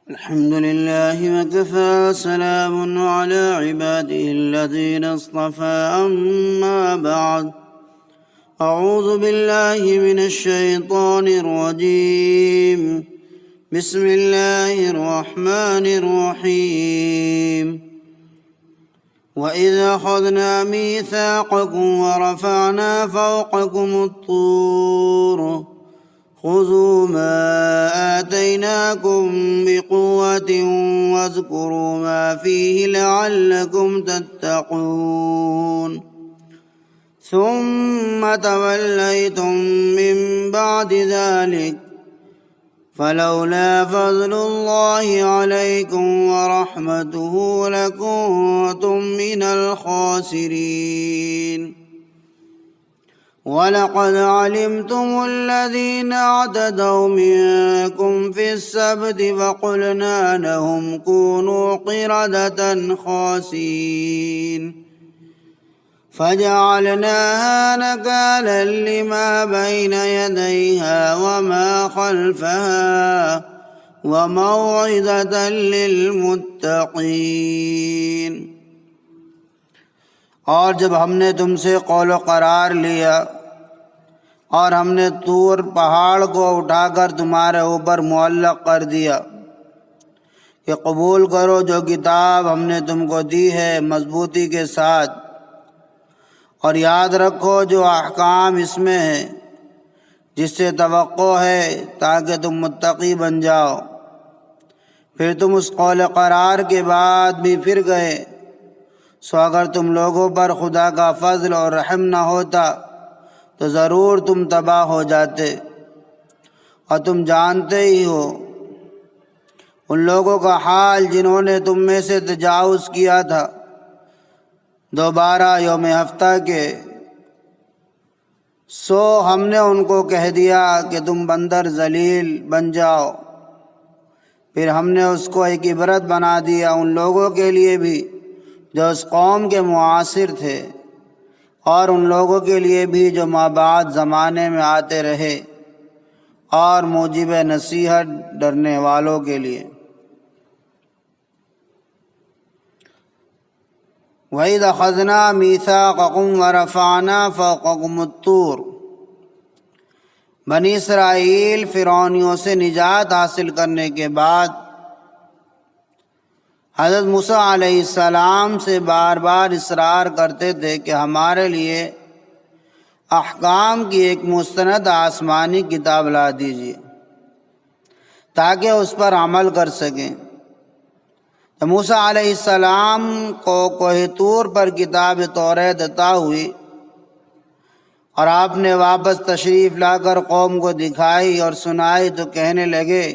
الحمد لله وكفى، سلام على عباده الذين اصطفى، أما بعد، أعوذ بالله من الشيطان الرجيم، بسم الله الرحمن الرحيم. وَإِذْ أَخَذْنَا مِيثَاقَكُمْ وَرَفَعْنَا فَوْقَكُمُ الطُّورَ خُذُوا مَا آتَيْنَاكُمْ بِقُوَّةٍ وَاذْكُرُوا مَا فِيهِ لَعَلَّكُمْ تَتَّقُونَ ثُمَّ تَوَلَّيْتُمْ مِنْ بَعْدِ ذَلِكَ فَلَوْلَا فَضْلُ اللَّهِ عَلَيْكُمْ وَرَحْمَتُهُ لَكُنْتُمْ مِنَ الْخَاسِرِينَ. وَلَقَدْ عَلِمْتُمُ الَّذِينَ اعْتَدَوْا مِنكُمْ فِي السَّبْتِ فَقُلْنَا لَهُمْ كُونُوا قِرَدَةً خَاسِئِينَ فَجَعَلْنَاهَا نَكَالًا لِمَا بَيْنَ يَدَيْهَا وَمَا خَلْفَهَا وَمَوْعِظَةً لِلْمُتَّقِينَ. اور جب ہم نے تم سے قول و قرار لیا اور ہم نے طور پہاڑ کو اٹھا کر تمہارے اوپر معلق کر دیا کہ قبول کرو جو کتاب ہم نے تم کو دی ہے مضبوطی کے ساتھ، اور یاد رکھو جو احکام اس میں ہے جس سے توقع ہے تاکہ تم متقی بن جاؤ. پھر تم اس قول قرار کے بعد بھی پھر گئے، سو اگر تم لوگوں پر خدا کا فضل اور رحم نہ ہوتا تو ضرور تم تباہ ہو جاتے. اور تم جانتے ہی ہو ان لوگوں کا حال جنہوں نے تم میں سے تجاوز کیا تھا دوبارہ یوم ہفتہ کے. سو ہم نے ان کو کہہ دیا کہ تم بندر ذلیل بن جاؤ. پھر ہم نے اس کو ایک عبرت بنا دیا ان لوگوں کے لیے بھی جو اس قوم کے معاصر تھے، اور ان لوگوں کے لیے بھی جو مابعد زمانے میں آتے رہے، اور موجب نصیحت ڈرنے والوں کے لیے. وَإِذْ أَخَذْنَا مِيثَاقَكُمْ وَرَفَعْنَا فَوْقَكُمُ الطُّورَ. بنی اسرائیل فرعونیوں سے نجات حاصل کرنے کے بعد حضرت موسیٰ علیہ السلام سے بار بار اصرار کرتے تھے کہ ہمارے لیے احکام کی ایک مستند آسمانی کتاب لا دیجیے تاکہ اس پر عمل کر سکیں. تو موسیٰ علیہ السلام کو کوہ طور پر کتاب توریت عطا ہوئی اور آپ نے واپس تشریف لا کر قوم کو دکھائی اور سنائی تو کہنے لگے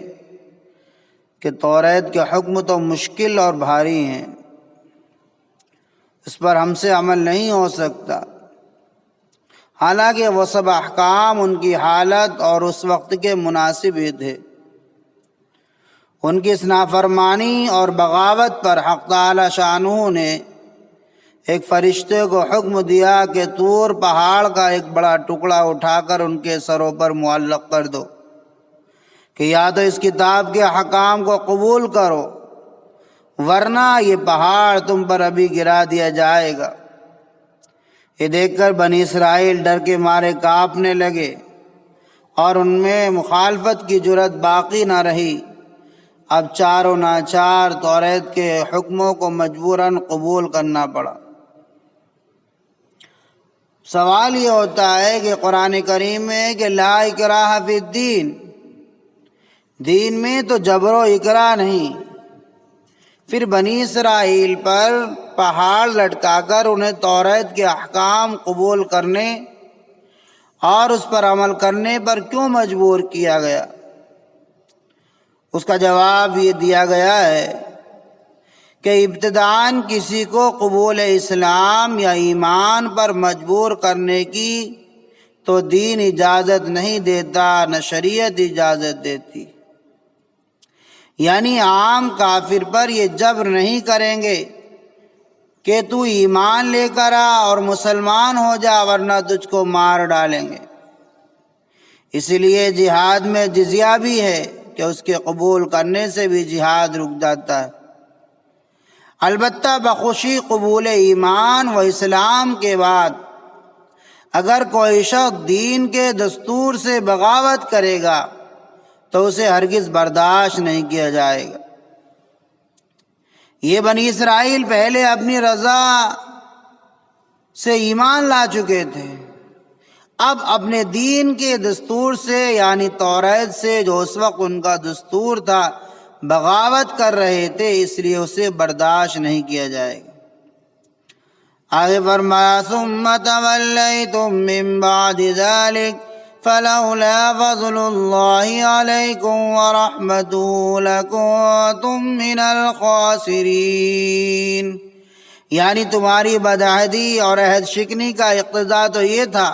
کہ توریت کے حکم تو مشکل اور بھاری ہیں، اس پر ہم سے عمل نہیں ہو سکتا. حالانکہ وہ سب احکام ان کی حالت اور اس وقت کے مناسب ہی تھے. ان کی اس نافرمانی اور بغاوت پر حق تعالی شانہ نے ایک فرشتے کو حکم دیا کہ طور پہاڑ کا ایک بڑا ٹکڑا اٹھا کر ان کے سروں پر معلق کر دو کہ یا تو اس کتاب کے حکام کو قبول کرو ورنہ یہ پہاڑ تم پر ابھی گرا دیا جائے گا. یہ دیکھ کر بنی اسرائیل ڈر کے مارے کانپنے لگے اور ان میں مخالفت کی جرأت باقی نہ رہی. اب چاروں ناچار توریت کے حکموں کو مجبوراً قبول کرنا پڑا. سوال یہ ہوتا ہے کہ قرآن کریم میں کہ لا اکراہ فی الدین، دین میں تو جبر و اکراہ نہیں، پھر بنی اسرائیل پر پہاڑ لٹکا کر انہیں توریت کے احکام قبول کرنے اور اس پر عمل کرنے پر کیوں مجبور کیا گیا؟ اس کا جواب یہ دیا گیا ہے کہ ابتداءً کسی کو قبول اسلام یا ایمان پر مجبور کرنے کی تو دین اجازت نہیں دیتا، نہ شریعت اجازت دیتی. یعنی عام کافر پر یہ جبر نہیں کریں گے کہ تو ایمان لے کر آ اور مسلمان ہو جا ورنہ تجھ کو مار ڈالیں گے. اس لیے جہاد میں جزیہ بھی ہے کہ اس کے قبول کرنے سے بھی جہاد رک جاتا ہے۔ البتہ بخوشی قبول ایمان و اسلام کے بعد اگر کوئی شخص دین کے دستور سے بغاوت کرے گا تو اسے ہرگز برداشت نہیں کیا جائے گا۔ یہ بنی اسرائیل پہلے اپنی رضا سے ایمان لا چکے تھے، اب اپنے دین کے دستور سے یعنی توریت سے جو اس وقت ان کا دستور تھا بغاوت کر رہے تھے، اس لیے اسے برداشت نہیں کیا جائے گا۔ آگے فرمایا ثم تولیتم من بعد ذلک فلولا فضل اللہ علیکم ورحمتہ لکنتم من الخاسرین، یعنی تمہاری بدعہدی اور عہد شکنی کا اقتضا تو یہ تھا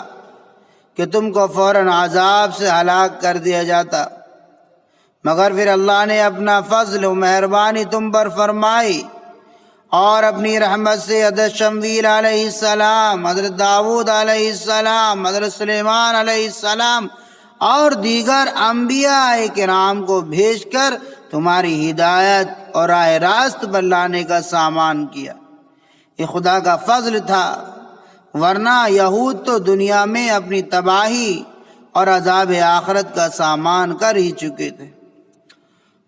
کہ تم کو فوراً عذاب سے ہلاک کر دیا جاتا، مگر پھر اللہ نے اپنا فضل و مہربانی تم پر فرمائی اور اپنی رحمت سے حضرت شمویل علیہ السلام، حضرت داؤد علیہ السلام، حضرت سلیمان علیہ السلام اور دیگر انبیاء کرام کو بھیج کر تمہاری ہدایت اور راہ راست پر لانے کا سامان کیا۔ یہ خدا کا فضل تھا، ورنہ یہود تو دنیا میں اپنی تباہی اور عذاب آخرت کا سامان کر ہی چکے تھے۔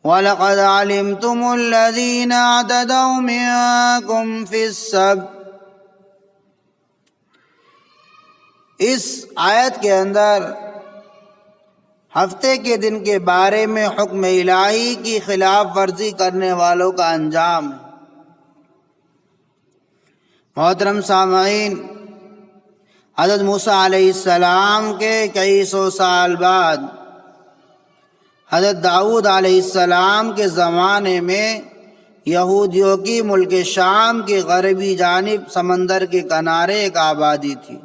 وَلَقَدْ عَلِمْتُمُ الَّذِينَ اعْتَدَوْا مِنْكُمْ فِي السَّبْتِ، اس آیت کے اندر ہفتے کے دن کے بارے میں حکم الہی کی خلاف ورزی کرنے والوں کا انجام ہے۔ محترم سامعین، حضرت موسیٰ علیہ السلام کے کئی سو سال بعد حضرت داؤد علیہ السلام کے زمانے میں یہودیوں کی ملک شام کی غربی جانب سمندر کے کنارے ایک آبادی تھی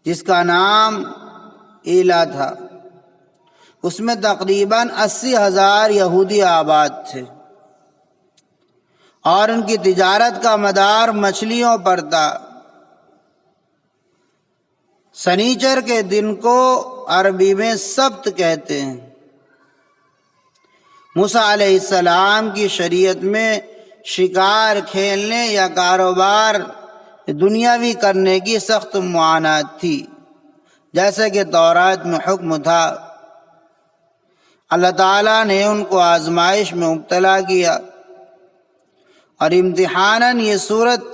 جس کا نام ایلا تھا۔ اس میں تقریباً 80,000 یہودی آباد تھے اور ان کی تجارت کا مدار مچھلیوں پر تھا۔ سنیچر کے دن کو عربی میں سبت کہتے ہیں۔ موسیٰ علیہ السلام کی شریعت میں شکار کھیلنے یا کاروبار دنیاوی کرنے کی سخت ممانعت تھی، جیسے کہ تورات میں حکم تھا۔ اللہ تعالیٰ نے ان کو آزمائش میں مبتلا کیا اور امتحاناً یہ صورت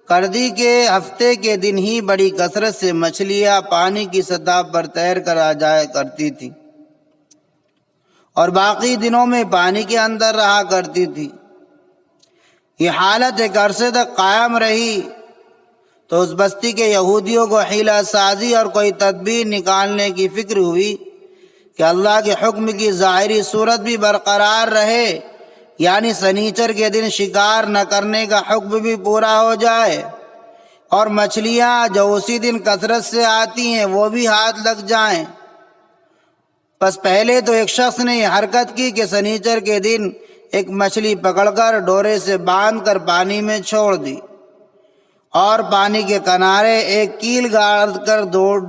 کر دی کہ ہفتے کے دن ہی بڑی کثرت سے مچھلیاں پانی کی سطح پر تیر کر آ جایا کرتی تھی اور باقی دنوں میں پانی کے اندر رہا کرتی تھی۔ یہ حالت ایک عرصے تک قائم رہی تو اس بستی کے یہودیوں کو حیلہ سازی اور کوئی تدبیر نکالنے کی فکر ہوئی کہ اللہ کے حکم کی ظاہری صورت بھی برقرار رہے، یعنی سنیچر کے دن شکار نہ کرنے کا حکم بھی پورا ہو جائے اور مچھلیاں جو اسی دن کثرت سے آتی ہیں وہ بھی ہاتھ لگ جائیں۔ بس پہلے تو ایک شخص نے یہ حرکت کی کہ سنیچر کے دن ایک مچھلی پکڑ کر ڈورے سے باندھ کر پانی میں چھوڑ دی اور پانی کے کنارے ایک کیل گاڑ کر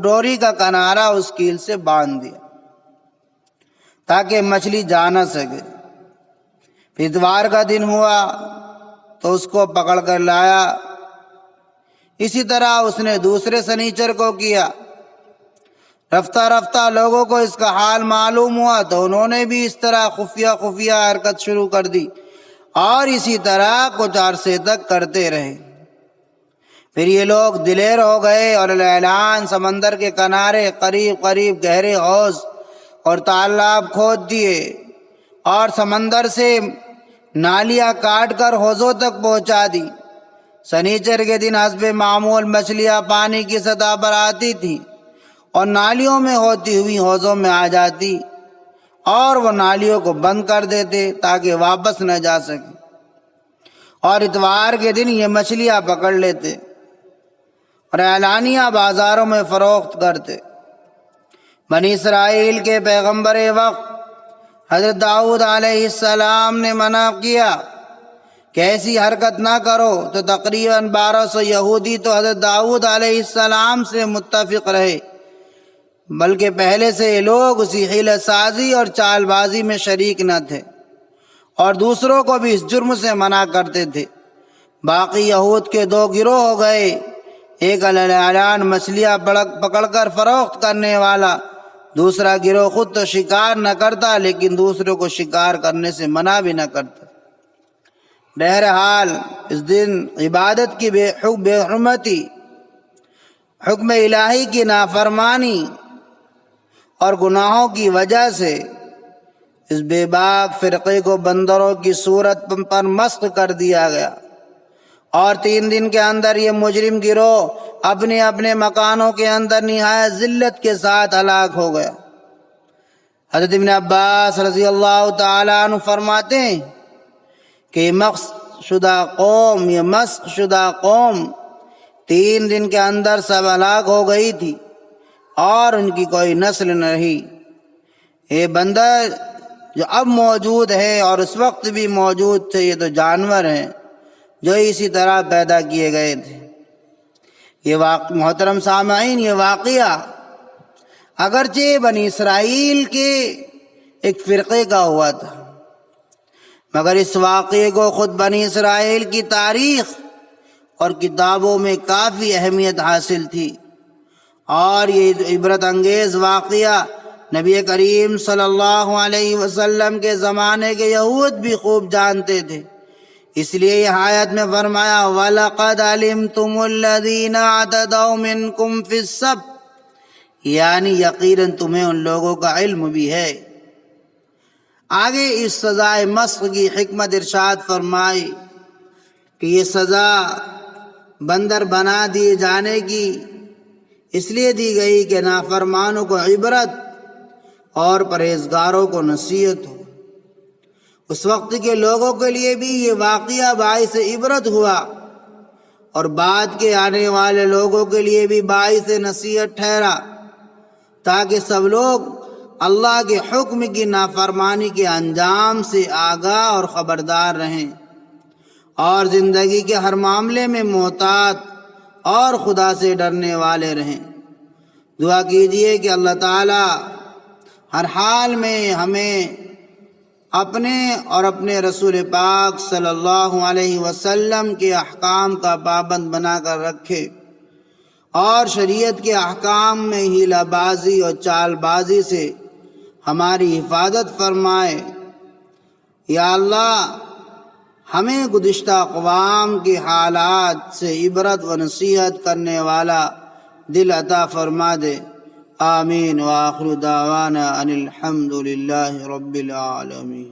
ڈوری کا کنارہ اس کیل سے باندھ دیا تاکہ مچھلی جا نہ سکے۔ اتوار کا دن ہوا تو اس کو پکڑ کر لایا۔ اسی طرح اس نے دوسرے سنیچر کو کیا۔ رفتہ رفتہ لوگوں کو اس کا حال معلوم ہوا تو انہوں نے بھی اس طرح خفیہ حرکت شروع کر دی اور اسی طرح کچھ عرصے تک کرتے رہے۔ پھر یہ لوگ دلیر ہو گئے اور اعلان سمندر کے کنارے قریب قریب گہرے حوض اور تالاب کھود دیے اور سمندر سے نالیاں کاٹ کر حوضوں تک پہنچا دی۔ سنیچر کے دن حسب معمول مچھلیاں پانی کی سطح پر آتی تھیں اور نالیوں میں ہوتی ہوئی حوضوں میں آ جاتی اور وہ نالیوں کو بند کر دیتے تاکہ واپس نہ جا سکے، اور اتوار کے دن یہ مچھلیاں پکڑ لیتے اور اعلانیہ بازاروں میں فروخت کرتے۔ بنی اسرائیل کے پیغمبر وقت حضرت داؤد علیہ السلام نے منع کیا کہ ایسی حرکت نہ کرو، تو تقریباً 1200 یہودی تو حضرت داؤد علیہ السلام سے متفق رہے، بلکہ پہلے سے یہ لوگ اسی حیلہ سازی اور چال بازی میں شریک نہ تھے اور دوسروں کو بھی اس جرم سے منع کرتے تھے۔ باقی یہود کے دو گروہ ہو گئے، ایک اعلان مچھلیاں پکڑ کر فروخت کرنے والا، دوسرا گروہ خود تو شکار نہ کرتا لیکن دوسروں کو شکار کرنے سے منع بھی نہ کرتا۔ بہرحال اس دن عبادت کی بے حرمتی، حکم الہی کی نافرمانی اور گناہوں کی وجہ سے اس بے باک فرقے کو بندروں کی صورت پر مسخ کر دیا گیا، اور 3 دن کے اندر یہ مجرم گروہ اپنے اپنے مکانوں کے اندر نہایت ذلت کے ساتھ ہلاک ہو گیا۔ حضرت ابن عباس رضی اللہ تعالیٰ عنہ فرماتے ہیں کہ یہ مسخ شدہ قوم 3 دن کے اندر سب ہلاک ہو گئی تھی اور ان کی کوئی نسل نہ رہی۔ یہ بندر جو اب موجود ہے اور اس وقت بھی موجود تھے، یہ تو جانور ہیں جو اسی طرح پیدا کیے گئے تھے۔ یہ محترم سامعین، یہ واقعہ اگرچہ بنی اسرائیل کے ایک فرقے کا ہوا تھا، مگر اس واقعے کو خود بنی اسرائیل کی تاریخ اور کتابوں میں کافی اہمیت حاصل تھی، اور یہ عبرت انگیز واقعہ نبی کریم صلی اللہ علیہ وسلم کے زمانے کے یہود بھی خوب جانتے تھے۔ اس لیے یہ آیت میں فرمایا وَلَقَدْ عَلِمْتُمُ الَّذِينَ اعْتَدَوْا مِنْكُمْ فِي السَّبْتِ، یعنی یقیناً تمہیں ان لوگوں کا علم بھی ہے۔ آگے اس سزائے مسخ کی حکمت ارشاد فرمائی کہ یہ سزا بندر بنا دیے جانے کی اس لیے دی گئی کہ نافرمانوں کو عبرت اور پرہیزگاروں کو نصیحت ہو۔ اس وقت کے لوگوں کے لیے بھی یہ واقعہ باعث عبرت ہوا اور بعد کے آنے والے لوگوں کے لیے بھی باعث نصیحت ٹھہرا، تاکہ سب لوگ اللہ کے حکم کی نافرمانی کے انجام سے آگاہ اور خبردار رہیں اور زندگی کے ہر معاملے میں محتاط اور خدا سے ڈرنے والے رہیں۔ دعا کیجئے کہ اللہ تعالی ہر حال میں ہمیں اپنے اور اپنے رسول پاک صلی اللہ علیہ وسلم کے احکام کا پابند بنا کر رکھے اور شریعت کے احکام میں ہیلہ بازی اور چال بازی سے ہماری حفاظت فرمائے۔ یا اللہ ہمیں گزشتہ اقوام کے حالات سے عبرت و نصیحت کرنے والا دل عطا فرما دے۔ آمین۔ وآخر دعوانا ان الحمد للہ رب العالمین۔